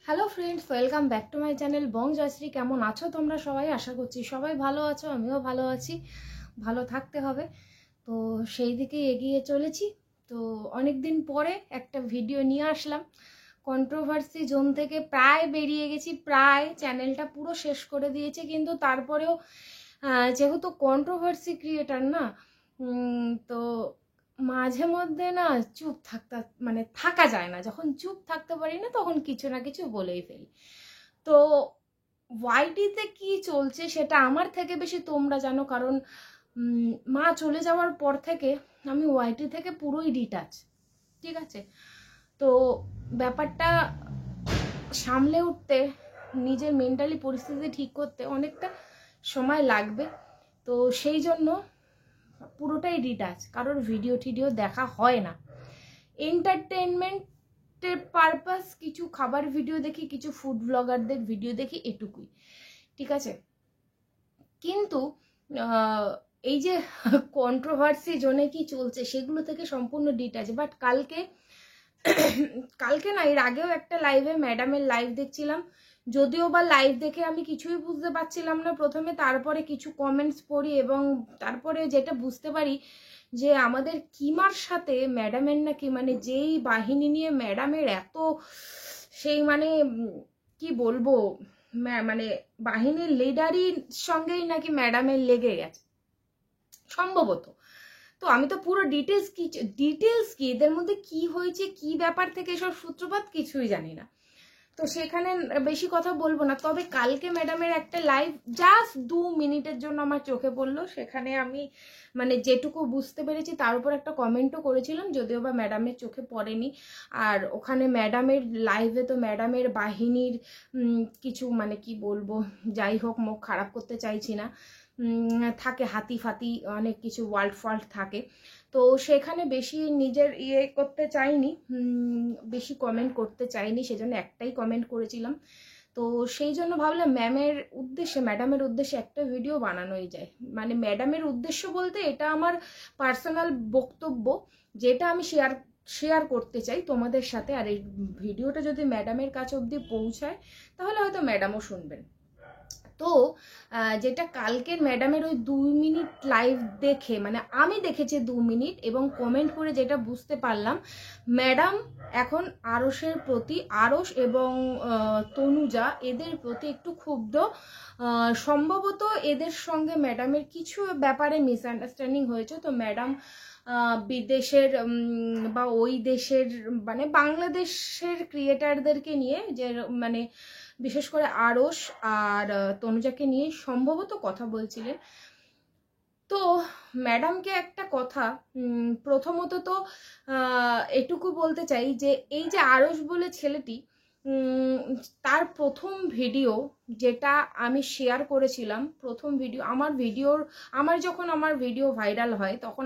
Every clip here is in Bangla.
Hello friends, welcome back to my channel Bong Joyshree. কেমন আছো তোমরা সবাই? আশা করছি সবাই ভালো আছো, আমিও ভালো আছি। ভালো থাকতে হবে, তো সেই দিকেই এগিয়ে চলেছি। তো অনেক দিন পরে একটা ভিডিও নিয়ে আসলাম। কন্ট্রোভার্সি জোন থেকে প্রায় বেরিয়ে গেছি, প্রায় চ্যানেলটা পুরো শেষ করে দিয়েছে, কিন্তু তারপরেও যেহেতু কন্ট্রোভার্সি ক্রিয়েটার না, তো মাঝে মধ্যে না চুপ থাকতে মানে থাকা যায় না। যখন চুপ থাকতে পারি না তখন কিছু না কিছু বলেই ফেলি। তো ওয়াইটিতে কি চলছে সেটা আমার থেকে বেশি তোমরা জানো, কারণ মা চলে যাওয়ার পর থেকে আমি ওয়াইটি থেকে পুরোই ডিটাচ। ঠিক আছে, তো ব্যাপারটা সামলে উঠতে, নিজের মেন্টালি পরিস্থিতি ঠিক করতে অনেকটা সময় লাগবে। তো সেই জন্য পুরোটাই ডিটাচ, কারোর ভিডিও টিডিও দেখা হয় না। এন্টারটেনমেন্টের পারপাস কিছু খাবার ভিডিও দেখি, কিছু ফুড ব্লগারদের ভিডিও দেখি, এটুকুই। ঠিক আছে, কিন্তু এই যে কন্ট্রোভার্সি জোনে কি চলছে সেগুলো থেকে সম্পূর্ণ ডিটাচ। বাট কালকে না, এর আগেও একটা লাইভে ম্যাডামের লাইভ দেখছিলাম, যদিও বা লাইভ দেখে আমি কিছুই বুঝতে পারছিলাম না প্রথমে, তারপরে কিছু কমেন্টস পড়ি এবং তারপরে যেটা বুঝতে পারি যে আমাদের কিমার সাথে ম্যাডামের নাকি মানে যেই বাহিনী নিয়ে ম্যাডামের এত সেই মানে কি বলবো, মানে বাহিনীর লিডারির সঙ্গেই নাকি ম্যাডামের লেগে গেছে সম্ভবত। তো আমি তো পুরো ডিটেলস কি এদের মধ্যে কি হয়েছে, কি ব্যাপার থেকে এসব সূত্রপাত কিছুই জানি না। তো সেখানে বেশি কথা বলবো না, তবে কালকে ম্যাডামের একটা লাইভ জাস্ট 2 মিনিটের জন্য আমার চোখে পড়লো। সেখানে আমি মানে যেটুকু বুঝতে পেরেছি তার উপর একটা কমেন্টও করেছিলাম, যদিও বা ম্যাডামের চোখে পড়েনি। আর ওখানে ম্যাডামের লাইভে তো ম্যাডামের বাহিনীর কিছু মানে কি বলবো, যাই হোক মুখ খারাপ করতে চাইছি না, থাকে হাতি ফাতি অনেক কিছু ওয়ার্ল্ড ফল্ট থাকে। তো সেখানে বেশি নিজের করতে চাইনি, বেশি কমেন্ট করতে চাইনি, সেজন্য একটাই কমেন্ট করেছিলাম। তো সেই জন্য ভাবলাম ম্যাডামের উদ্দেশ্যে একটা ভিডিও বানানোই যায়। মানে ম্যাডামের উদ্দেশ্য বলতে এটা আমার পার্সোনাল বক্তব্য, যেটা আমি শেয়ার করতে চাই তোমাদের সাথে। আর এই ভিডিওটা যদি ম্যাডামের কাছে অবধি পৌঁছায় তাহলে হয়তো ম্যাডামও শুনবেন। তো যেটা কালকের ম্যাডামের ওই 2 মিনিট লাইভ দেখে, মানে আমি দেখেছি 2 মিনিট, এবং কমেন্ট করে যেটা বুঝতে পারলাম, ম্যাডাম এখন আরশের প্রতি, আরশ এবং তনুজা এদের প্রতি একটু ক্ষুব্ধ। সম্ভবত এদের সঙ্গে ম্যাডামের কিছু ব্যাপারে মিসআন্ডারস্ট্যান্ডিং হয়েছে। তো ম্যাডাম বিদেশের বা ওই দেশের মানে বাংলাদেশের ক্রিয়েটারদেরকে নিয়ে, যে মানে বিশেষ করে আরশ আর তনুজাকে নিয়ে সম্ভবত কথা বলছিলেন। তো ম্যাডামকে একটা কথা, প্রথমত তো এটুকু বলতে চাই যে এই যে আরশ বলে ছেলেটি, তার প্রথম ভিডিও যেটা আমি শেয়ার করেছিলাম, প্রথম ভিডিও আমার যখন আমার ভিডিও ভাইরাল হয় তখন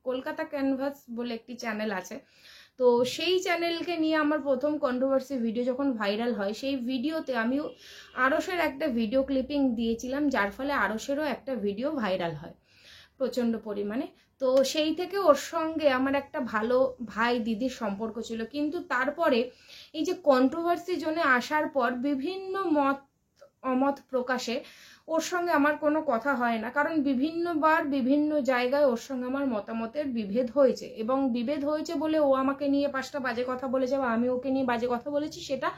কলকাতা ক্যানভাস বলে একটি চ্যানেল আছে, তো সেই চ্যানেলকে নিয়ে আমার প্রথম কন্ট্রোভার্সি ভিডিও যখন ভাইরাল হয়, সেই ভিডিওতে আমি আরশের একটা ভিডিও ক্লিপিং দিয়েছিলাম, যার ফলে আরশেরও একটা ভিডিও ভাইরাল হয় প্রচণ্ড পরিমাণে। তো সেই থেকে ওর সঙ্গে আমার একটা ভালো ভাই দিদির সম্পর্ক ছিল, কিন্তু তারপরে এই যে কন্ট্রোভার্সি জোনে আসার পর বিভিন্ন অমত প্রকাশে ওর সঙ্গে আমার কোনো কথা হয় না, কারণ বিভিন্নবার বিভিন্ন জায়গায় ওর সঙ্গে আমার মতামতের বিভেদ হয়েছে, এবং বিভেদ হয়েছে বলে ও আমাকে নিয়ে 5টা বাজে কথা বলেছে বা আমি ওকে নিয়ে বাজে কথা বলেছি সেটা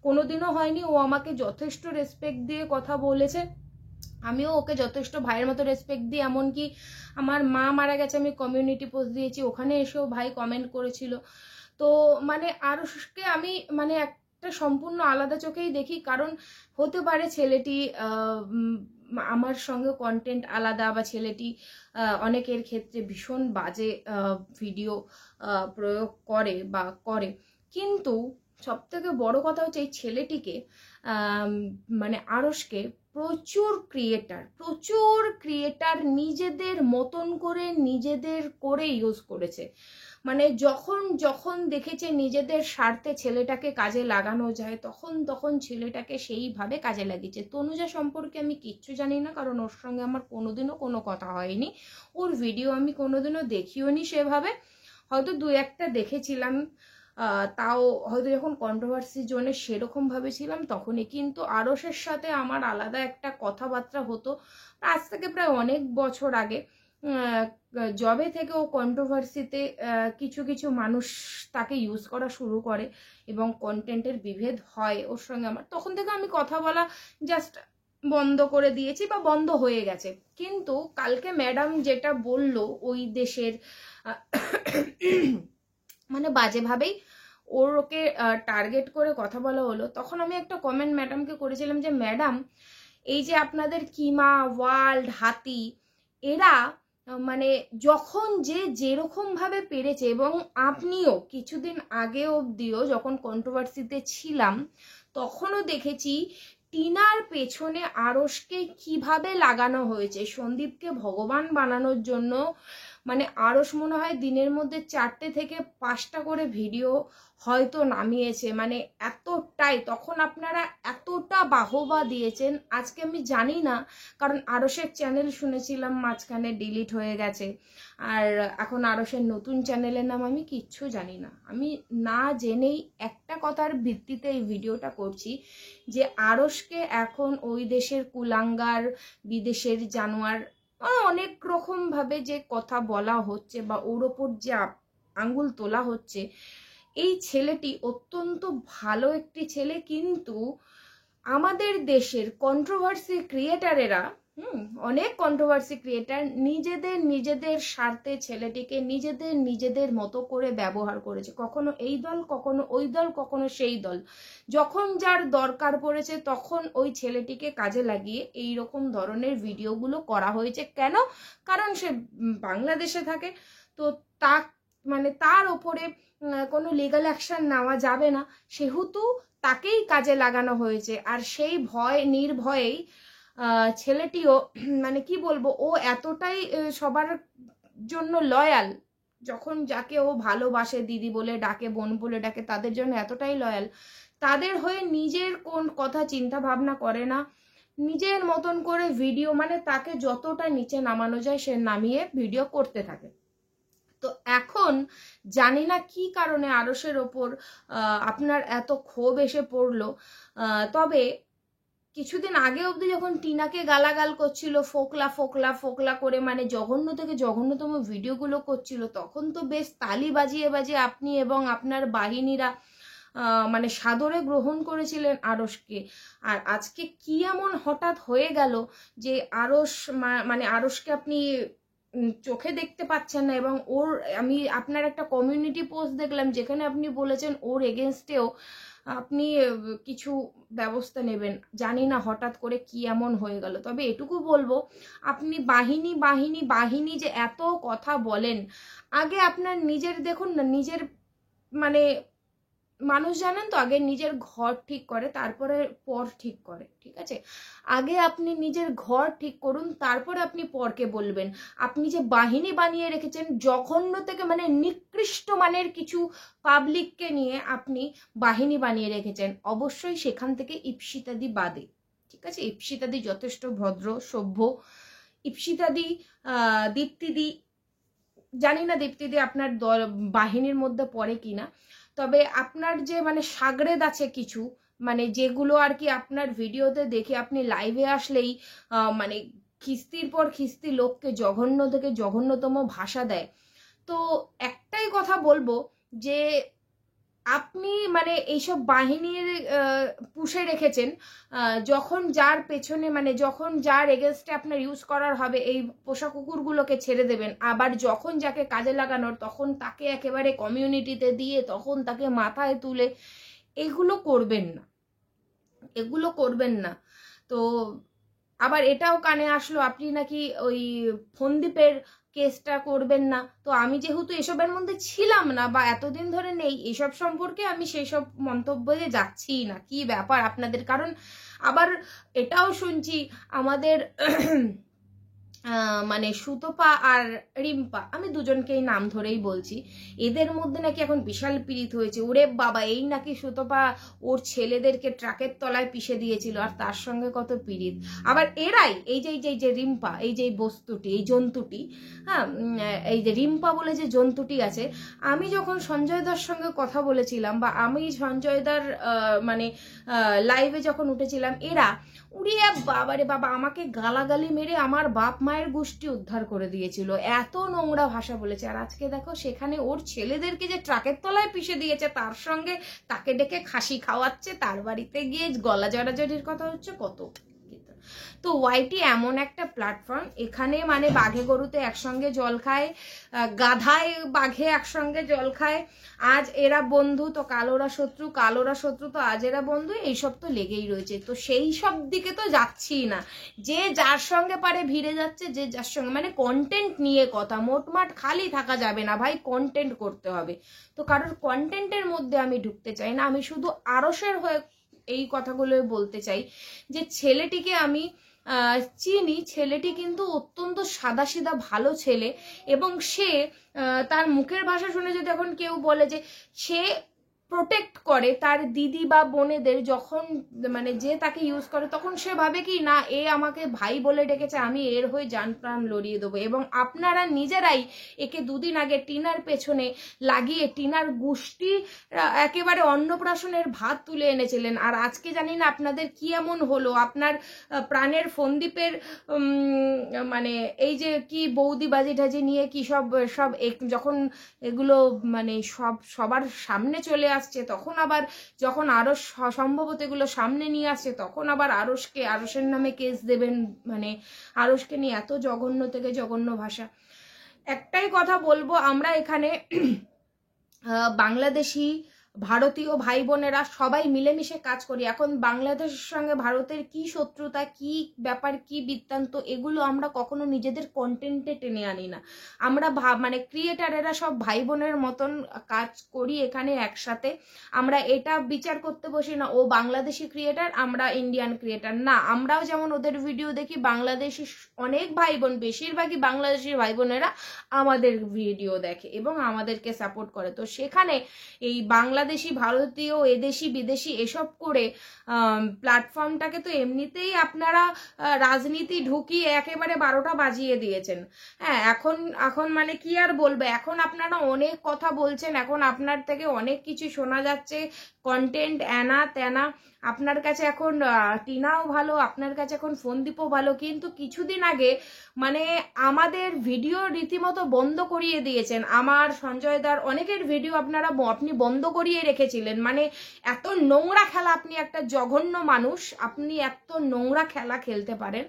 কোনোদিনও হয়নি। ও আমাকে যথেষ্ট রেসপেক্ট দিয়ে কথা বলেছে, আমিও ওকে যথেষ্ট ভাইয়ের মতো রেসপেক্ট দিই। এমনকি আমার মা মারা গেছে, আমি কমিউনিটি পোস্ট দিয়েছি, ওখানে এসেও ভাই কমেন্ট করেছিল। তো মানে আরশকে আমি মানে একটা সম্পূর্ণ আলাদা চোখেই দেখি, কারণ হতে পারে ছেলেটি আমার সঙ্গে কন্টেন্ট আলাদা, বা ছেলেটি অনেকের ক্ষেত্রে ভীষণ বাজে ভিডিও প্রয়োগ করে বা করে, কিন্তু সবথেকে বড় কথা হচ্ছে এই ছেলেটিকে মানে আরশকে প্রচুর ক্রিয়েটার নিজেদের মতন করে নিজেদের করে ইউজ করেছে। মানে যখন দেখেছে নিজেদের স্বার্থে ছেলেটাকে কাজে লাগানো যায়, তখন ছেলেটাকে সেইভাবে কাজে লাগিয়েছে। তনুজা সম্পর্কে আমি কিচ্ছু জানি না, কারণ ওর সঙ্গে আমার কোনোদিনও কোনো কথা হয়নি, ওর ভিডিও আমি কোনোদিনও দেখিও নি সেভাবে, হয়তো 2-1টা দেখেছিলাম। তাও হয়তো যখন কন্ট্রোভার্সি জোনে সেরকমভাবে ছিলাম তখনই, কিন্তু আরসের সাথে আমার আলাদা একটা কথাবার্তা হতো আজ থেকে প্রায় অনেক বছর আগে। জবে থেকে ও কন্ট্রোভার্সিতে কিছু কিছু মানুষ তাকে ইউজ করা শুরু করে এবং কন্টেন্টের বিভেদ হয় ওর সঙ্গে আমার, তখন থেকে আমি কথা বলা জাস্ট বন্ধ করে দিয়েছি বা বন্ধ হয়ে গেছে। কিন্তু কালকে ম্যাডাম যেটা বলল ওই দেশের মানে বাজেভাবেই ওকে টার্গেট করে কথা বলা হলো, তখন আমি একটা কমেন্ট ম্যাডামকে করেছিলাম যে ম্যাডাম, এই যে আপনাদের কিমা, ওয়ার্ল্ড, হাতি, এরা মানে যখন যে যেরকম ভাবে পেরেছে, এবং আপনিও কিছুদিন আগে অবধিও যখন কন্ট্রোভার্সিতে ছিলাম তখনও দেখেছি টিনার পেছনে আরসকে কিভাবে লাগানো হয়েছে সন্দীপকে ভগবান বানানোর জন্য। মানে আরস মনে হয় দিনের মধ্যে 4টে থেকে 5টা করে ভিডিও হয়তো নামিয়েছে, মানে এতটাই তখন আপনারা এতটা বাহবা দিয়েছেন। আজকে আমি জানি না, কারণ আরসের চ্যানেল শুনেছিলাম মাঝখানে ডিলিট হয়ে গেছে, আর এখন আরসের নতুন চ্যানেলের নাম আমি কিচ্ছু জানি না। আমি না জেনেই একটা কথার ভিত্তিতে এই ভিডিওটা করছি যে আরসকে এখন ওই দেশের কুলাঙ্গার, বিদেশের জানোয়ার, অনেক রকম ভাবে যে কথা বলা হচ্ছে বা ওর ওপর যে আঙ্গুল তোলা হচ্ছে, এই ছেলেটি অত্যন্ত ভালো একটি ছেলে, কিন্তু আমাদের দেশের কন্ট্রোভার্সি ক্রিয়েটারেরা অনেক কন্ট্রোভার্সি ক্রিয়েটার নিজেদের স্বার্থে ছেলেটিকে নিজেদের মতো করে ব্যবহার করেছে, কখনো এই দল, কখনো ওই দল, কখনো সেই দল। যখন যার দরকার পড়েছে তখন ওই ছেলেটিকে কাজে লাগিয়ে এই রকম ধরনের ভিডিওগুলো করা হয়েছে। কেন? কারণ সে বাংলাদেশে থাকে, তো তা মানে তার ওপরে কোনো লিগাল অ্যাকশন নেওয়া যাবে না, সেহেতু তাকেই কাজে লাগানো হয়েছে। আর সেই ভয় নির্ভয়েই ছেলেটিও মানে কি বলবো, ও এতটাই সবার জন্য লয়াল, যখন যাকে ও ভালোবাসে, দিদি বলে ডাকে, বোন বলে ডাকে, তাদের জন্য এতটাই লয়াল, তাদের হয়ে নিজের কোন কথা চিন্তা ভাবনা করে না, নিজের মতন করে ভিডিও, মানে তাকে যতটা নিচে নামানো যায় সে নামিয়ে ভিডিও করতে থাকে। তো এখন জানি না কি কারণে আরসের ওপর আপনার এত ক্ষোভ এসে পড়লো, তবে কিছুদিন আগে অবধি যখন টিনাকে গালাগাল করছিল, ফোকলা ফোকলা ফোকলা করে, মানে জঘন্য থেকে জঘন্যতম ভিডিওগুলো করছিল, তখন তো বেশ তালি বাজিয়ে বাজিয়ে আপনি এবং আপনার বাহিনীরা মানে সাদরে গ্রহণ করেছিলেন আরসকে। আর আজকে কি এমন হঠাৎ হয়ে গেল যে আরস মানে আরসকে আপনি চোখে দেখতে পাচ্ছেন না, এবং ওর আমি আপনার একটা কমিউনিটি পোস্ট দেখলাম যেখানে আপনি বলেছেন ওর এগেনস্টেও আপনি কিছু ব্যবস্থা নেবেন। জানি না হঠাৎ করে কি এমন হয়ে গেল, তবে এটুকু বলবো, আপনি বাহিনী বাহিনী বাহিনী যে এত কথা বলেন, আগে আপনার নিজের দেখুন না, নিজের মানে মানুষ জানেন তো আগে নিজের ঘর ঠিক করে তারপরে পর ঠিক করে, ঠিক আছে? আগে আপনি নিজের ঘর ঠিক করুন, তারপরে আপনি পরকে বলবেন। আপনি যে বাহিনী বানিয়ে রেখেছেন জঘন্য থেকে মানে নিকৃষ্ট মানের কিছু পাবলিককে নিয়ে আপনি বাহিনী বানিয়ে রেখেছেন, অবশ্যই সেখান থেকে ইপসিতাদি বাদে, ঠিক আছে? ইপসিতাদি যথেষ্ট ভদ্র সভ্য, ইপসিতাদি দীপ্তিদি, জানি না দীপ্তিদি আপনার বাহিনীর মধ্যে পড়ে কিনা, তবে আপনার যে মানে সাগরেদ আছে কিছু, মানে যেগুলো আর কি আপনার ভিডিওতে দেখে আপনি লাইভে আসলেই মানে খিস্তির পর খিস্তি লোককে জঘন্য থেকে জঘন্যতম ভাষা দেয়। তো একটাই কথা বলবো যে আপনি মানে এইসব বাহিনীর পুষে রেখেছেন, যখন যার পেছনে মানে যখন যার এগেনস্টে আপনার ইউজ করার হবে এই পোষা কুকুরগুলোকে ছেড়ে দেবেন, আবার যখন যাকে কাজে লাগানোর তখন তাকে একেবারে কমিউনিটিতে দিয়ে তখন তাকে মাথায় তুলে, এগুলো করবেন না, এগুলো করবেন না। তো আবার এটাও কানে আসলো আপনি নাকি ওই ফন্দীপের কেসটা করবেন না, তো আমি যেহেতু এসবের মধ্যে ছিলাম না বা এতদিন ধরে নেই এসব সম্পর্কে, আমি সেই সব মন্তব্যে যাচ্ছি না। কি ব্যাপার আপনাদের? কারণ আবার এটাও শুনছি আমাদের মানে সুতপা আর রিম্পা, আমি দুজনকেই নাম ধরেই বলছি, এদের মধ্যে নাকি এখন বিশাল পীড়িত হয়েছে। ওরে বাবা, এই নাকি সুতপা ওর ছেলেদেরকে ট্রাকের তলায় পিষে দিয়েছিল, আর তার সঙ্গে কত পীড়িত। আবার এরাই এই যে রিম্পা, এই যে বস্তুটি, এই জন্তুটি, হ্যাঁ, এই যে রিম্পা বলে যে জন্তুটি আছে, আমি যখন সঞ্জয় দার সঙ্গে কথা বলেছিলাম, বা আমি সঞ্জয় দার মানে লাইভে যখন উঠেছিলাম, এরা উড়িয়ে বাবারে বাবা আমাকে গালাগালি মেরে আমার বাপ মায়ের গোষ্ঠী উদ্ধার করে দিয়েছিল, এত নোংরা ভাষা বলেছে। আর আজকে দেখো সেখানে ওর ছেলেদেরকে যে ট্রাকের তলায় পিষে দিয়েছে, তার সঙ্গে তাকে ডেকে খাসি খাওয়াচ্ছে, তার বাড়িতে গিয়ে গলা জড়াজড়ির কথা হচ্ছে কত। তো ওয়াইটি এমন একটা প্ল্যাটফর্ম, এখানে মানে বাঘে গরুতে একসঙ্গে জল খায়, গাধায় বাঘে একসঙ্গে জল খায়। আজ এরা বন্ধু তো কাল ওরা শত্রু, কাল ওরা শত্রু তো আজ এরা বন্ধু, এইসব তো লেগেই রয়েছে। তো সেই সব দিকে তো যাচ্ছি না, যে যার সঙ্গে পারে ভিড়ে যাচ্ছে, যে যার সঙ্গে, মানে কন্টেন্ট নিয়ে কথা, মোটমাট খালি থাকা যাবে না ভাই, কন্টেন্ট করতে হবে। তো কারোর কন্টেন্টের মধ্যে আমি ঢুকতে চাই না, আমি শুধু আরসের হয়ে এই কথাগুলো বলতে চাই যে ছেলেটিকে আমি চিনি, ছেলেটি কিন্তু অত্যন্ত সাদাসিধা ভালো ছেলে, এবং সে তার মুখের ভাষা শুনে যদি এখন কেউ বলে যে সে প্রোটেক্ট করে তার দিদি বা বোনেদের, যখন মানে যে তাকে ইউজ করে, তখন সে ভাবে কি না এ আমাকে ভাই বলে ডেকেছে, আমি এর হয়ে জান প্রাণ লড়িয়ে দেবো। এবং আপনারা নিজেরাই একে দুদিন আগে টিনার পেছনে লাগিয়ে টিনার গোষ্ঠী একেবারে অন্নপ্রাশনের ভাত তুলে এনেছিলেন। আর আজকে জানি না আপনাদের কি এমন হলো, আপনার প্রাণের ফন্দীপের মানে এই যে কি বৌদি বাজি টাজি নিয়ে কি সব সব যখন এগুলো মানে সবার সামনে চলে আসছে, তখন আবার যখন আরস সম্ভবত এগুলো সামনে নিয়ে আসছে, তখন আবার আরসের নামে কেস দেবেন। মানে আরসকে নিয়ে এত জঘন্য থেকে জঘন্য ভাষা। একটাই কথা বলবো, আমরা এখানে বাংলাদেশি ভারতীয় ভাই বোনেরা সবাই মিলেমিশে কাজ করি। এখন বাংলাদেশের সঙ্গে ভারতের কি শত্রুতা, কি ব্যাপার, কি বৃত্তান্ত, এগুলো আমরা কখনো নিজেদের কন্টেন্টে টেনে আনি না। আমরা মানে ক্রিয়েটারেরা সব ভাই বোনের মতন কাজ করি এখানে একসাথে। আমরা এটা বিচার করতে বসি না ও বাংলাদেশি ক্রিয়েটার, আমরা ইন্ডিয়ান ক্রিয়েটার না। আমরাও যেমন ওদের ভিডিও দেখি, বাংলাদেশি অনেক ভাই বোন, বেশিরভাগই বাংলাদেশি ভাই বোনেরা আমাদের ভিডিও দেখে এবং আমাদেরকে সাপোর্ট করে। তো সেখানে এই বাংলাদেশি ভারতীয় এদেশি বিদেশি এসব করে প্ল্যাটফর্মটাকে তো এমনিতেই আপনারা রাজনীতি ঢুকিয়ে একেবারে 12টা বাজিয়ে দিয়েছেন। হ্যাঁ, এখন মানে কি আর বলবে, এখন আপনারা অনেক কথা বলছেন, এখন আপনার থেকে অনেক কিছু শোনা যাচ্ছে, কন্টেন্ট এনা তেনা। আপনার কাছে এখন টিনাও ভালো, আপনার কাছে এখন ফন্দীপও ভালো, কিন্তু কিছুদিন আগে মানে আমাদের ভিডিও রীতিমতো বন্ধ করিয়ে দিয়েছেন। আমার সঞ্জয় দার অনেকের ভিডিও আপনি বন্ধ করিয়ে রেখেছিলেন। মানে এত নোংরা খেলা, আপনি একটা জঘন্য মানুষ, আপনি এত নোংরা খেলা খেলতে পারেন।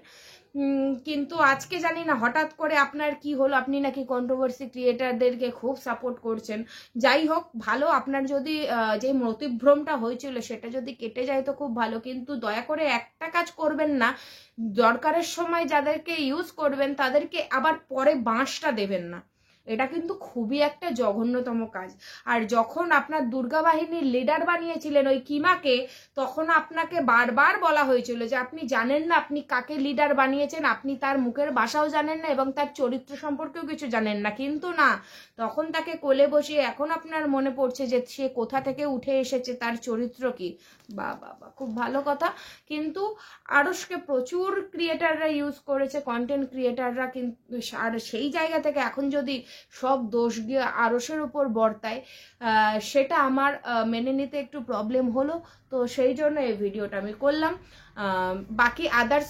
কিন্তু আজকে জানি না হঠাৎ করে আপনার কি হলো, আপনি নাকি কন্ট্রোভার্সি ক্রিয়েটারদেরকে খুব সাপোর্ট করছেন। যাই হোক, ভালো, আপনার যদি যে মতিভ্রমটা হয়েছিল সেটা যদি কেটে যায় তো খুব ভালো, কিন্তু দয়া করে একটা কাজ করবেন না, দরকারের সময় যাদেরকে ইউজ করবেন তাদেরকে আবার পরে বাঁশটা দেবেন না। এটা কিন্তু খুবই একটা জঘন্যতম কাজ। আর যখন আপনার দুর্গা বাহিনীর লিডার বানিয়েছিলেন ওই কিমাকে, তখন আপনাকে বারবার বলা হয়েছিল যে আপনি জানেন না আপনি কাকে লিডার বানিয়েছেন, আপনি তার মুখের ভাষাও জানেন না এবং তার চরিত্র সম্পর্কেও কিছু জানেন না। কিন্তু না, তখন তাকে কোলে বসিয়ে এখন আপনার মনে পড়ছে যে সে কোথা থেকে উঠে এসেছে, তার চরিত্র কি। বা বাবা, খুব ভালো কথা। কিন্তু আরসকে প্রচুর ক্রিয়েটাররা ইউজ করেছে, কন্টেন্ট ক্রিয়েটাররা, কিন্তু আর সেই জায়গা থেকে এখন যদি সব দোষ গিয়ে আরসের উপর বর্তায়, সেটা আমার মেনে নিতে একটু প্রবলেম হলো। তো সেই জন্য এই ভিডিওটা আমি করলাম। বাকি আদার্স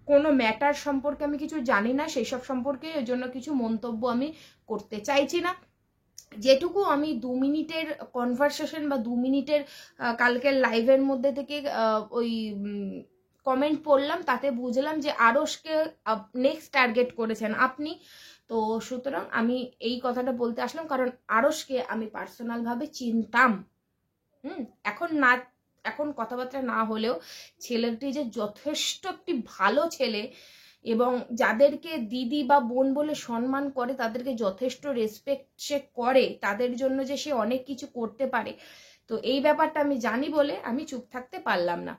কোনো ম্যাটার সম্পর্কে আমি কিছু জানি না, সেই সব সম্পর্কে ওই জন্য কিছু মন্তব্য আমি করতে চাইছি না। যেটুকু আমি 2 মিনিটের কনভারসেশন বা 2 মিনিটের কালকের লাইভের মধ্যে থেকে ওই কমেন্ট পড়লাম, তাতে বুঝলাম যে আরসকে নেক্সট টার্গেট করেছেন আপনি। তো সুতরাং আমি এই কথাটা বলতে আসলাম, কারণ আরসকে আমি পার্সোনালভাবে চিনতাম। এখন কথাবার্তা না হলেও ছেলেটি যে যথেষ্ট একটি ভালো ছেলে, এবং যাদেরকে দিদি বা বোন বলে সম্মান করে, তাদেরকে যথেষ্ট রেসপেক্ট সে করে, তাদের জন্য যে সে অনেক কিছু করতে পারে, তো এই ব্যাপারটা আমি জানি বলে আমি চুপ থাকতে পারলাম না।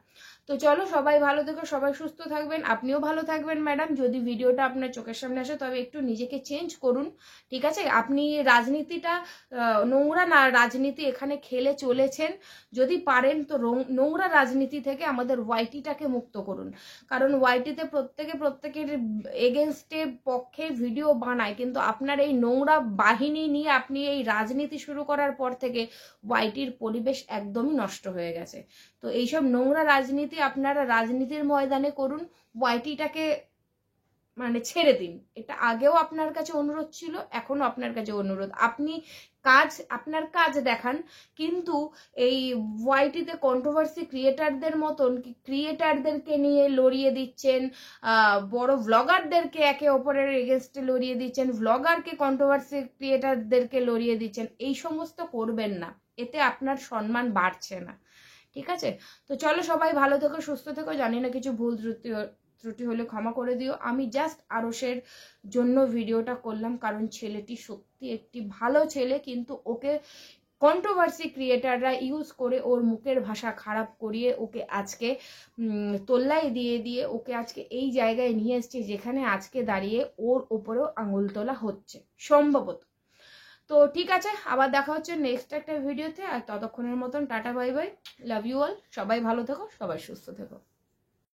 তো চলো, সবাই ভালো থেকো, সবাই সুস্থ থাকবেন, আপনিও ভালো থাকবেন ম্যাডাম। যদি ভিডিওটা আপনার চোখের সামনে আসে তবে একটু নিজেকে চেঞ্জ করুন, ঠিক আছে? আপনি রাজনীতিটা নোংরা না রাজনীতি এখানে খেলে চলেছেন, যদি পারেন তো নোংরা রাজনীতি থেকে আমাদের ওয়াইটিটাকে মুক্ত করুন। কারণ ওয়াইটিতে প্রত্যেকের এগেনস্টে পক্ষে ভিডিও বানায়, কিন্তু আপনার এই নোংরা বাহিনী নিয়ে আপনি এই রাজনীতি শুরু করার পর থেকে ওয়াইটির পরিবেশ একদমই নষ্ট হয়ে গেছে। তো এইসব নোংরা রাজনীতি আপনারা রাজনীতির ময়দানে করুন, ওয়াইটিটাকে মানে ছেড়ে দিন। এটা আগেও আপনার কাছে অনুরোধ ছিল, এখনো আপনার কাছে অনুরোধ। আপনি আপনার কাজ দেখান, কিন্তু এই ওয়াইটিতে কন্ট্রোভার্সি ক্রিয়েটারদের মতন ক্রিয়েটারদেরকে নিয়ে লড়িয়ে দিচ্ছেন, বড় ভ্লগারদেরকে একে অপরের এগেনস্টে লড়িয়ে দিচ্ছেন, ভ্লগারকে কন্ট্রোভার্সি ক্রিয়েটারদেরকে লড়িয়ে দিচ্ছেন। এই সমস্ত করবেন না, এতে আপনার সম্মান বাড়ছে না, ঠিক আছে? তো চলো, সবাই ভালো থেকো, সুস্থ থেকো। জানি না কিছু ভুল ত্রুটি হলে ক্ষমা করে দিও। আমি জাস্ট আরশের জন্য ভিডিওটা করলাম, কারণ ছেলেটি সত্যি একটি ভালো ছেলে, কিন্তু ওকে কন্ট্রোভার্সি ক্রিয়েটাররা ইউজ করে ওর মুখের ভাষা খারাপ করিয়ে ওকে আজকে তোল্লাই দিয়ে ওকে আজকে এই জায়গায় নিয়ে এসছে, যেখানে আজকে দাঁড়িয়ে ওর ওপরেও আঙুল তোলা হচ্ছে সম্ভবত। তো ঠিক আছে, আবার দেখা হচ্ছে নেক্সট একটা ভিডিওতে। আর ততক্ষণের মতন ta ta, bye bye, love you all. সবাই ভালো থেকো, সবাই সুস্থ থেকো।